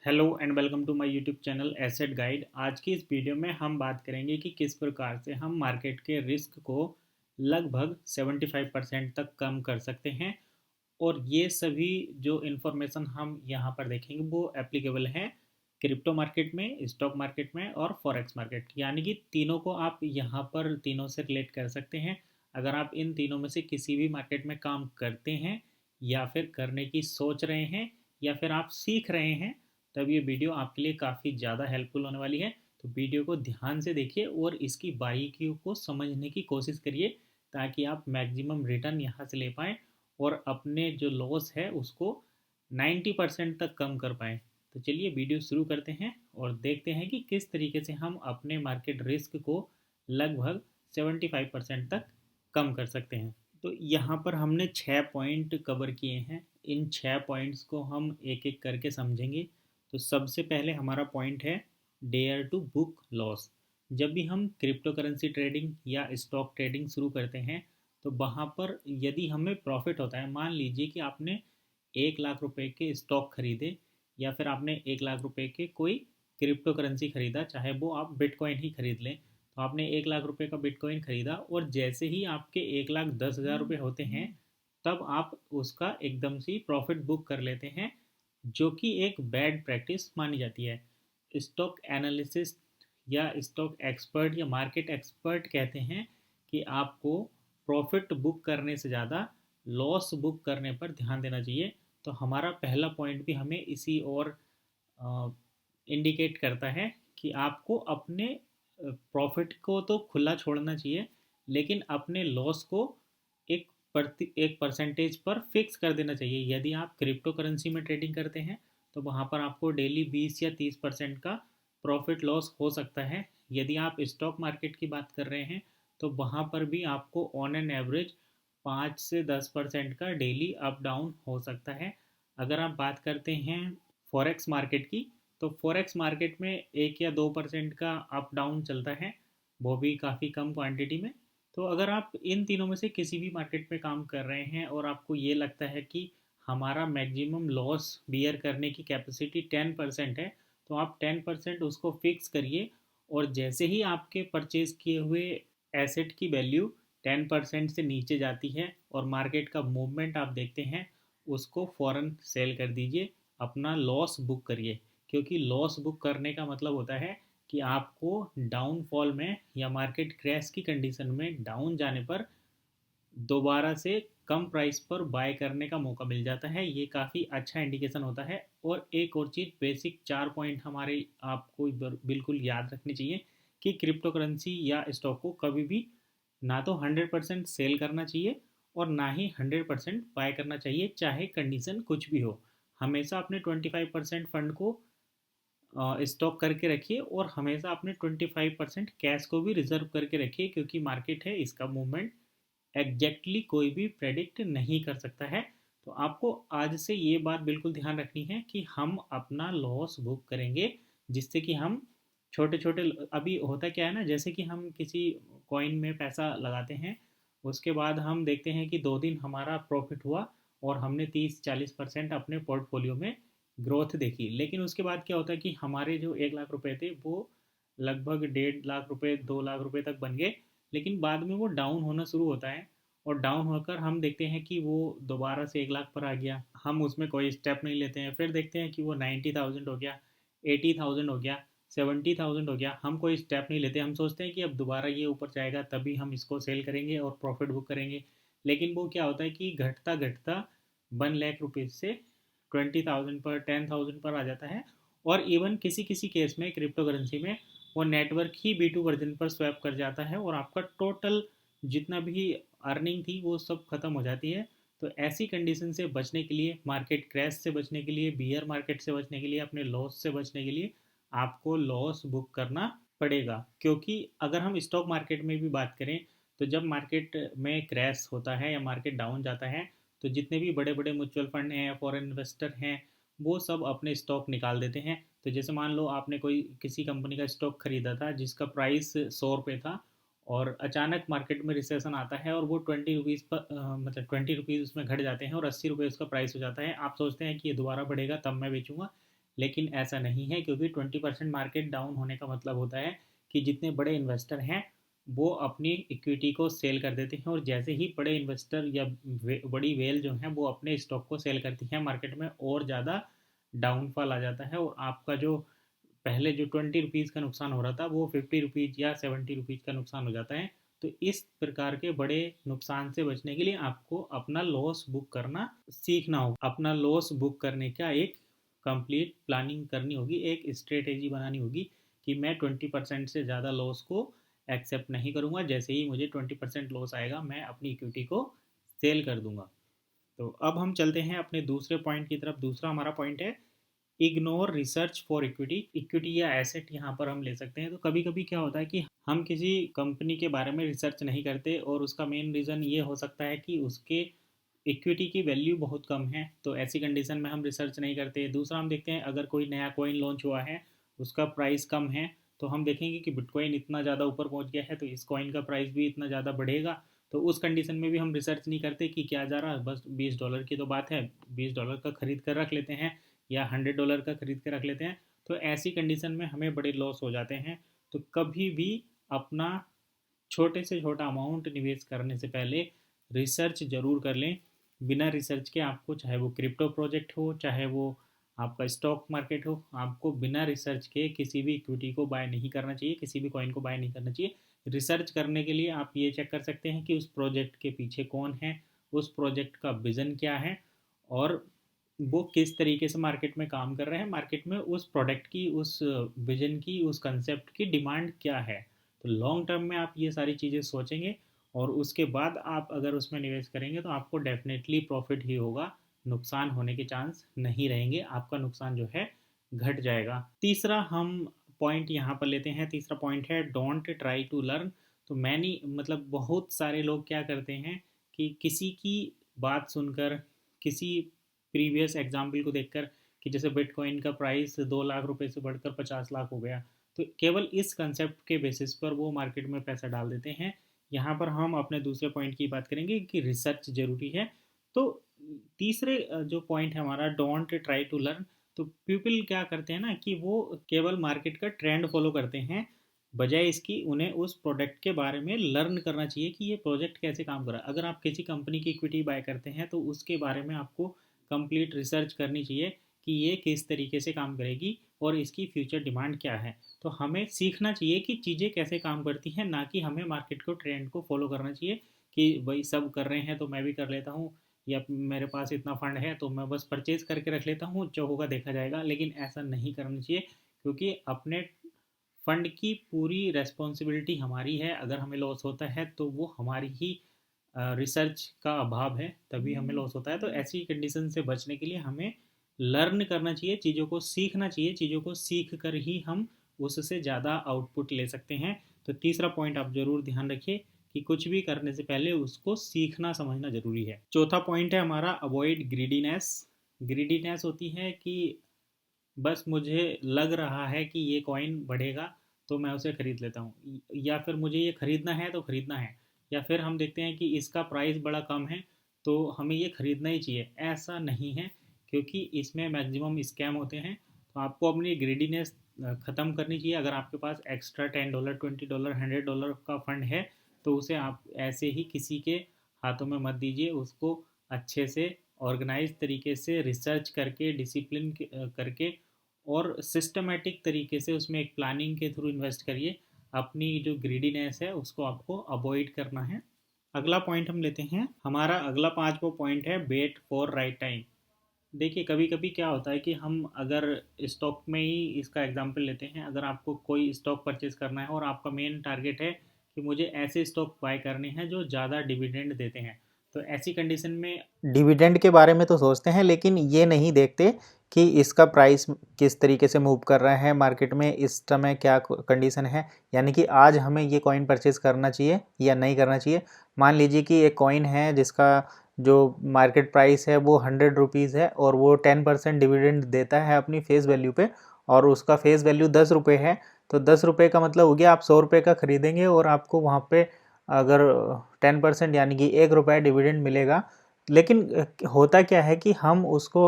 Hello and welcome to my YouTube channel asset guide. आज की इस वीडियो में हम बात करेंगे कि किस प्रकार से हम मार्केट के रिस्क को लगभग 75% तक कम कर सकते हैं। और ये सभी जो इन्फॉर्मेशन हम यहाँ पर देखेंगे वो एप्लीकेबल है क्रिप्टो मार्केट में, स्टॉक मार्केट में और फॉरेक्स मार्केट, यानी कि तीनों को आप यहाँ पर तीनों से रिलेट कर सकते हैं। अगर आप इन तीनों में से किसी भी मार्केट में काम करते हैं या फिर करने की सोच रहे हैं या फिर आप सीख रहे हैं, तब ये वीडियो आपके लिए काफ़ी ज़्यादा हेल्पफुल होने वाली है। तो वीडियो को ध्यान से देखिए और इसकी बारीकियों को समझने की कोशिश करिए ताकि आप मैक्सिमम रिटर्न यहाँ से ले पाएँ और अपने जो लॉस है उसको 90% तक कम कर पाएँ। तो चलिए वीडियो शुरू करते हैं और देखते हैं कि किस तरीके से हम अपने मार्केट रिस्क को लगभग 75% तक कम कर सकते हैं। तो यहाँ पर हमने 6 पॉइंट कवर किए हैं। इन 6 पॉइंट्स को हम एक एक करके समझेंगे। तो सबसे पहले हमारा पॉइंट है डेयर टू बुक लॉस। जब भी हम क्रिप्टो करेंसी ट्रेडिंग या स्टॉक ट्रेडिंग शुरू करते हैं तो वहाँ पर यदि हमें प्रॉफिट होता है, मान लीजिए कि आपने 1 लाख रुपए के स्टॉक खरीदे या फिर आपने 1 लाख रुपए के कोई क्रिप्टो करेंसी खरीदा, चाहे वो आप बिटकॉइन ही खरीद लें। तो आपने 1 लाख रुपए का बिटकॉइन खरीदा और जैसे ही आपके 1,10,000 रुपये होते हैं तब आप उसका एकदम से प्रॉफिट बुक कर लेते हैं, जो कि एक बैड प्रैक्टिस मानी जाती है। स्टॉक एनालिसिस या स्टॉक एक्सपर्ट या मार्केट एक्सपर्ट कहते हैं कि आपको प्रॉफिट बुक करने से ज़्यादा लॉस बुक करने पर ध्यान देना चाहिए। तो हमारा पहला पॉइंट भी हमें इसी और इंडिकेट करता है कि आपको अपने प्रॉफिट को तो खुला छोड़ना चाहिए, लेकिन अपने लॉस को एक परसेंटेज पर फिक्स कर देना चाहिए। यदि आप क्रिप्टो करेंसी में ट्रेडिंग करते हैं तो वहाँ पर आपको डेली 20 या 30% का प्रॉफिट लॉस हो सकता है। यदि आप स्टॉक मार्केट की बात कर रहे हैं तो वहाँ पर भी आपको ऑन एन एवरेज 5 से 10% का डेली अप डाउन हो सकता है। अगर आप बात करते हैं फॉरेक्स मार्केट की, तो फॉरेक्स मार्केट में 1 या 2% का अप डाउन चलता है, वो भी काफ़ी कम क्वांटिटी में। तो अगर आप इन तीनों में से किसी भी मार्केट में काम कर रहे हैं और आपको ये लगता है कि हमारा मैक्सिमम लॉस बियर करने की कैपेसिटी 10% है, तो आप 10% उसको फिक्स करिए। और जैसे ही आपके परचेज किए हुए एसेट की वैल्यू 10% से नीचे जाती है और मार्केट का मूवमेंट आप देखते हैं, उसको फ़ौरन सेल कर दीजिए, अपना लॉस बुक करिए। क्योंकि लॉस बुक करने का मतलब होता है कि आपको डाउनफॉल में या मार्केट क्रैश की कंडीशन में डाउन जाने पर दोबारा से कम प्राइस पर बाय करने का मौका मिल जाता है। ये काफ़ी अच्छा इंडिकेशन होता है। और एक और चीज़, बेसिक 4 पॉइंट हमारे आपको बिल्कुल याद रखनी चाहिए कि क्रिप्टो करेंसी या स्टॉक को कभी भी ना तो 100% सेल करना चाहिए और ना ही 100% बाय करना चाहिए, चाहे कंडीशन कुछ भी हो। हमेशा अपने 25% फंड को स्टॉक करके रखिए और हमेशा अपने 25% कैश को भी रिजर्व करके रखिए, क्योंकि मार्केट है, इसका मूवमेंट एग्जैक्टली कोई भी प्रेडिक्ट नहीं कर सकता है। तो आपको आज से ये बात बिल्कुल ध्यान रखनी है कि हम अपना लॉस बुक करेंगे, जिससे कि हम छोटे छोटे, अभी होता क्या है ना, जैसे कि हम किसी कॉइन में पैसा लगाते हैं, उसके बाद हम देखते हैं कि 2 दिन हमारा प्रॉफिट हुआ और हमने 30-40% अपने पोर्टफोलियो में ग्रोथ देखी। लेकिन उसके बाद क्या होता है कि हमारे जो 1 लाख रुपए थे वो लगभग 1.5 लाख रुपए 2 लाख रुपए तक बन गए। लेकिन बाद में वो डाउन होना शुरू होता है और डाउन होकर हम देखते हैं कि वो दोबारा से 1 लाख पर आ गया। हम उसमें कोई स्टेप नहीं लेते हैं, फिर देखते हैं कि वो 90,000 हो गया, 80,000 हो गया, 70,000 हो गया। हम कोई स्टेप नहीं लेते, हम सोचते हैं कि अब दोबारा ये ऊपर जाएगा तभी हम इसको सेल करेंगे और प्रॉफिट बुक करेंगे। लेकिन वो क्या होता है कि घटता घटता 1 लाख रुपीज़ से 20,000 पर, 10,000 पर आ जाता है। और इवन किसी किसी केस में क्रिप्टो करेंसी में वो नेटवर्क ही B2 वर्जन पर स्वैप कर जाता है और आपका टोटल जितना भी अर्निंग थी वो सब खत्म हो जाती है। तो ऐसी कंडीशन से बचने के लिए, मार्केट क्रैश से बचने के लिए, बियर मार्केट से बचने के लिए, अपने लॉस से बचने के लिए आपको लॉस बुक करना पड़ेगा। क्योंकि अगर हम स्टॉक मार्केट में भी बात करें तो जब मार्केट में क्रैश होता है या मार्केट डाउन जाता है तो जितने भी बड़े बड़े म्यूचुअल फंड हैं या फॉरेन इन्वेस्टर हैं वो सब अपने स्टॉक निकाल देते हैं। तो जैसे मान लो आपने कोई किसी कंपनी का स्टॉक खरीदा था जिसका प्राइस 100 रुपये था और अचानक मार्केट में रिसेशन आता है और वो 20 रुपीज़ पर मतलब 20 रुपीज़ उसमें घट जाते हैं और 80 रुपये उसका प्राइस हो जाता है। आप सोचते हैं कि ये दोबारा बढ़ेगा तब मैं बेचूंगा, लेकिन ऐसा नहीं है, क्योंकि 20% मार्केट डाउन होने का मतलब होता है कि जितने बड़े इन्वेस्टर हैं वो अपनी इक्विटी को सेल कर देते हैं, और जैसे ही बड़े इन्वेस्टर या बड़ी वेल जो है वो अपने स्टॉक को सेल करती है मार्केट में, और ज़्यादा डाउनफॉल आ जाता है, और आपका जो पहले जो 20 रुपीज़ का नुकसान हो रहा था वो 50 रुपीज़ या 70 रुपीज़ का नुकसान हो जाता है। तो इस प्रकार के बड़े नुकसान से बचने के लिए आपको अपना लॉस बुक करना सीखना होगा। अपना लॉस बुक करने का एक कंप्लीट प्लानिंग करनी होगी, एक स्ट्रेटेजी बनानी होगी कि मैं 20% से ज़्यादा लॉस को एक्सेप्ट नहीं करूँगा। जैसे ही मुझे 20% लॉस आएगा मैं अपनी इक्विटी को सेल कर दूंगा। तो अब हम चलते हैं अपने दूसरे पॉइंट की तरफ। दूसरा हमारा पॉइंट है ignore research for equity. Equity या एसेट यहाँ पर हम ले सकते हैं। तो कभी कभी क्या होता है कि हम किसी कंपनी के बारे में रिसर्च नहीं करते, और उसका मेन रीज़न ये हो सकता है कि उसके इक्विटी की वैल्यू बहुत कम है, तो ऐसी कंडीशन में हम रिसर्च नहीं करते। दूसरा हम देखते हैं अगर कोई नया कॉइन लॉन्च हुआ है, उसका प्राइस कम है, तो हम देखेंगे कि बिटकॉइन इतना ज़्यादा ऊपर पहुंच गया है तो इस कॉइन का प्राइस भी इतना ज़्यादा बढ़ेगा। तो उस कंडीशन में भी हम रिसर्च नहीं करते कि क्या जा रहा है, बस $20 की तो बात है, $20 का खरीद कर रख लेते हैं या $100 का खरीद कर रख लेते हैं। तो ऐसी कंडीशन में हमें बड़े लॉस हो जाते हैं। तो कभी भी अपना छोटे से छोटा अमाउंट निवेश करने से पहले रिसर्च ज़रूर कर लें। बिना रिसर्च के आपको, चाहे वो क्रिप्टो प्रोजेक्ट हो, चाहे वो आपका स्टॉक मार्केट हो, आपको बिना रिसर्च के किसी भी इक्विटी को बाय नहीं करना चाहिए, किसी भी कॉइन को बाय नहीं करना चाहिए। रिसर्च करने के लिए आप ये चेक कर सकते हैं कि उस प्रोजेक्ट के पीछे कौन है, उस प्रोजेक्ट का विज़न क्या है, और वो किस तरीके से मार्केट में काम कर रहे हैं, मार्केट में उस प्रोडक्ट की, उस विजन की, उस कंसेप्ट की डिमांड क्या है। तो लॉन्ग टर्म में आप ये सारी चीज़ें सोचेंगे और उसके बाद आप अगर उसमें निवेश करेंगे तो आपको डेफिनेटली प्रॉफिट ही होगा, नुकसान होने के चांस नहीं रहेंगे, आपका नुकसान जो है घट जाएगा। तीसरा हम पॉइंट यहाँ पर लेते हैं। तीसरा पॉइंट है डोंट ट्राई टू लर्न। तो मैंने मतलब बहुत सारे लोग क्या करते हैं कि किसी की बात सुनकर, किसी प्रीवियस एग्जाम्पल को देखकर, कि जैसे बिटकॉइन का प्राइस 2 लाख रुपए से बढ़कर 50 लाख हो गया, तो केवल इस कंसेप्ट के बेसिस पर वो मार्केट में पैसा डाल देते हैं। यहाँ पर हम अपने दूसरे पॉइंट की बात करेंगे कि रिसर्च जरूरी है। तो तीसरे जो पॉइंट है हमारा डोंट ट्राई टू लर्न। तो पीपल क्या करते हैं ना कि वो केवल मार्केट का ट्रेंड फॉलो करते हैं, बजाय इसकी उन्हें उस प्रोडक्ट के बारे में लर्न करना चाहिए कि ये प्रोजेक्ट कैसे काम कर रहा है। अगर आप किसी कंपनी की इक्विटी बाय करते हैं तो उसके बारे में आपको कंप्लीट रिसर्च करनी चाहिए कि ये किस तरीके से काम करेगी और इसकी फ्यूचर डिमांड क्या है। तो हमें सीखना चाहिए कि चीज़ें कैसे काम करती हैं, ना कि हमें मार्केट को ट्रेंड को फॉलो करना चाहिए कि भाई सब कर रहे हैं तो मैं भी कर लेता हूँ, या मेरे पास इतना फंड है तो मैं बस परचेज करके रख लेता हूँ, जो होगा देखा जाएगा। लेकिन ऐसा नहीं करना चाहिए, क्योंकि अपने फंड की पूरी रेस्पॉन्सिबिलिटी हमारी है। अगर हमें लॉस होता है तो वो हमारी ही रिसर्च का अभाव है, तभी हमें लॉस होता है। तो ऐसी कंडीशन से बचने के लिए हमें लर्न करना चाहिए, चीज़ों को सीखना चाहिए। चीज़ों को सीख कर ही हम उससे ज़्यादा आउटपुट ले सकते हैं। तो तीसरा पॉइंट आप ज़रूर ध्यान रखिए कि कुछ भी करने से पहले उसको सीखना समझना ज़रूरी है। चौथा पॉइंट है हमारा अवॉइड ग्रीडीनेस। ग्रीडीनेस होती है कि बस मुझे लग रहा है कि ये कॉइन बढ़ेगा तो मैं उसे ख़रीद लेता हूँ, या फिर मुझे ये ख़रीदना है तो ख़रीदना है, या फिर हम देखते हैं कि इसका प्राइस बड़ा कम है तो हमें ये ख़रीदना ही चाहिए। ऐसा नहीं है, क्योंकि इसमें मैक्सिमम स्कैम होते हैं। तो आपको अपनी ग्रीडीनेस ख़त्म करनी चाहिए। अगर आपके पास एक्स्ट्रा $10, $20, $100 का फंड है तो उसे आप ऐसे ही किसी के हाथों में मत दीजिए। उसको अच्छे से ऑर्गेनाइज तरीके से रिसर्च करके, डिसिप्लिन करके और सिस्टमेटिक तरीके से उसमें एक प्लानिंग के थ्रू इन्वेस्ट करिए। अपनी जो ग्रीडीनेस है उसको आपको अवॉइड करना है। अगला पॉइंट हम लेते हैं। हमारा अगला पांचवा पॉइंट है वेट फॉर राइट टाइम। देखिए कभी कभी क्या होता है कि हम अगर स्टॉक में ही इसका एग्जांपल लेते हैं, अगर आपको कोई स्टॉक परचेज करना है और आपका मेन टारगेट है कि मुझे ऐसे स्टॉक बाय करने हैं जो ज़्यादा डिविडेंड देते हैं, तो ऐसी कंडीशन में डिविडेंड के बारे में तो सोचते हैं लेकिन ये नहीं देखते कि इसका प्राइस किस तरीके से मूव कर रहा है मार्केट में, इस समय क्या कंडीशन है। यानी कि आज हमें ये कॉइन परचेज करना चाहिए या नहीं करना चाहिए। मान लीजिए कि एक कॉइन है जिसका जो मार्केट प्राइस है वो 100 रुपीज़ है और वो 10% डिविडेंड देता है अपनी फेस वैल्यू पे, और उसका फेस वैल्यू 10 रुपये है। तो 10 रुपये का मतलब हो गया आप 100 रुपये का खरीदेंगे और आपको वहाँ पे अगर 10% यानी कि 1 रुपये डिविडेंड मिलेगा। लेकिन होता क्या है कि हम उसको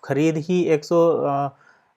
खरीद ही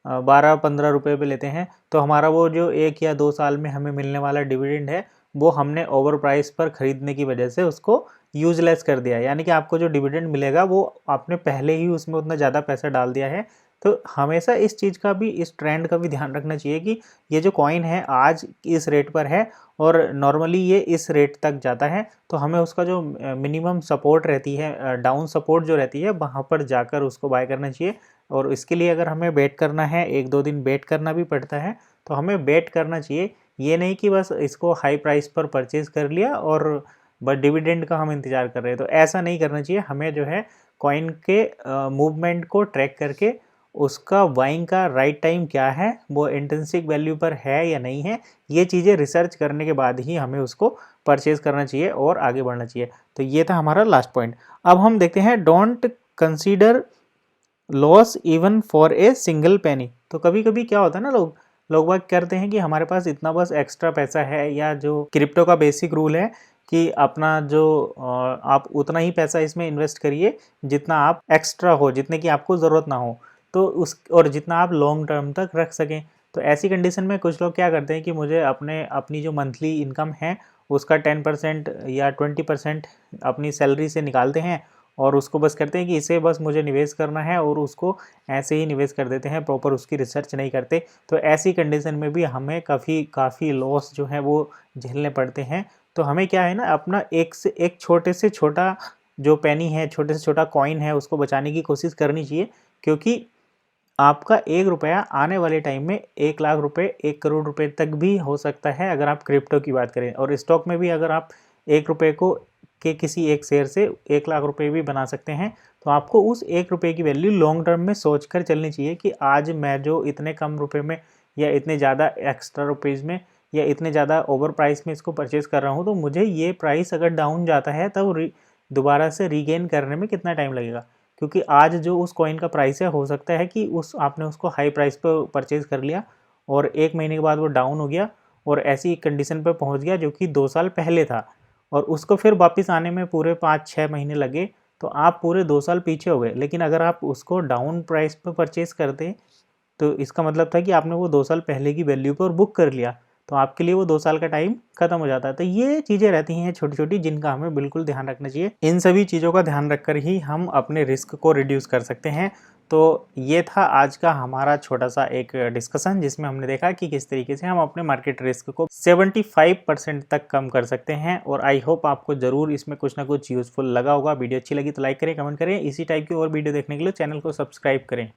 12-15 रुपये पे लेते हैं तो हमारा वो जो 1 या 2 साल में हमें मिलने वाला डिविडेंड है वो हमने ओवर प्राइस पर ख़रीदने की वजह से उसको यूजलेस कर दिया। यानी कि आपको जो डिविडेंड मिलेगा वो आपने पहले ही उसमें उतना ज़्यादा पैसा डाल दिया है। तो हमेशा इस चीज़ का भी, इस ट्रेंड का भी ध्यान रखना चाहिए कि ये जो कॉइन है आज इस रेट पर है और नॉर्मली ये इस रेट तक जाता है, तो हमें उसका जो मिनिमम सपोर्ट रहती है, डाउन सपोर्ट जो रहती है, वहाँ पर जाकर उसको बाय करना चाहिए। और इसके लिए अगर हमें वेट करना है, 1-2 दिन वेट करना भी पड़ता है, तो हमें वेट करना चाहिए। ये नहीं कि बस इसको हाई प्राइस पर परचेज़ कर लिया और बस डिविडेंड का हम इंतज़ार कर रहे हैं, तो ऐसा नहीं करना चाहिए। हमें जो है कॉइन के मूवमेंट को ट्रैक करके उसका बाइंग का राइट टाइम क्या है, वो इंट्रिंसिक वैल्यू पर है या नहीं है, ये चीज़ें रिसर्च करने के बाद ही हमें उसको परचेज़ करना चाहिए और आगे बढ़ना चाहिए। तो ये था हमारा लास्ट पॉइंट। अब हम देखते हैं don't consider loss even for a single penny. तो कभी कभी क्या होता है ना, लोग बात करते हैं कि हमारे पास इतना बस एक्स्ट्रा पैसा है, या जो क्रिप्टो का बेसिक रूल है कि अपना जो आप उतना ही पैसा इसमें इन्वेस्ट करिए जितना आप एक्स्ट्रा हो, जितने की आपको ज़रूरत ना हो, तो उस और जितना आप लॉन्ग टर्म तक रख सकें। तो ऐसी कंडीशन में कुछ लोग क्या करते हैं कि मुझे अपनी जो मंथली इनकम है उसका 10% या 20% अपनी सैलरी से निकालते हैं और उसको बस करते हैं कि इसे बस मुझे निवेश करना है, और उसको ऐसे ही निवेश कर देते हैं, प्रॉपर उसकी रिसर्च नहीं करते। तो ऐसी कंडीशन में भी हमें काफ़ी लॉस जो है वो झेलने पड़ते हैं। तो हमें क्या है ना, अपना एक छोटे से छोटा जो पेनी है, छोटे से छोटा कॉइन है, उसको बचाने की कोशिश करनी चाहिए, क्योंकि आपका 1 रुपया आने वाले टाइम में 1 लाख रुपए, 1 करोड़ रुपए तक भी हो सकता है अगर आप क्रिप्टो की बात करें। और स्टॉक में भी अगर आप 1 रुपये के किसी एक शेयर से 1 लाख रुपए भी बना सकते हैं। तो आपको उस 1 रुपये की वैल्यू लॉन्ग टर्म में सोच कर चलनी चाहिए कि आज मैं जो इतने कम रुपए में या इतने ज़्यादा एक्स्ट्रा रुपीज़ में या इतने ज़्यादा ओवर प्राइस में इसको परचेज़ कर रहा हूँ, तो मुझे ये प्राइस अगर डाउन जाता है तब दोबारा से रीगेन करने में कितना टाइम लगेगा। क्योंकि आज जो उस कॉइन का प्राइस है, हो सकता है कि आपने उसको हाई प्राइस पर परचेज़ कर लिया और 1 महीने के बाद वो डाउन हो गया और ऐसी कंडीशन पर पहुंच गया जो कि 2 साल पहले था, और उसको फिर वापस आने में पूरे 5-6 महीने लगे, तो आप पूरे 2 साल पीछे हो गए। लेकिन अगर आप उसको डाउन प्राइस पर परचेज़ करते तो इसका मतलब था कि आपने वो 2 साल पहले की वैल्यू पर बुक कर लिया, तो आपके लिए वो 2 साल का टाइम खत्म हो जाता है। तो ये चीज़ें रहती हैं छोटी-छोटी, जिनका हमें बिल्कुल ध्यान रखना चाहिए। इन सभी चीज़ों का ध्यान रखकर ही हम अपने रिस्क को रिड्यूस कर सकते हैं। तो ये था आज का हमारा छोटा-सा एक डिस्कशन, जिसमें हमने देखा कि किस तरीके से हम अपने मार्केट रिस्क को 75% तक कम कर सकते हैं। और आई होप आपको ज़रूर इसमें कुछ ना कुछ यूज़फुल लगा होगा। वीडियो अच्छी लगी तो लाइक करें, कमेंट करें। इसी टाइप की और वीडियो देखने के लिए चैनल को सब्सक्राइब करें।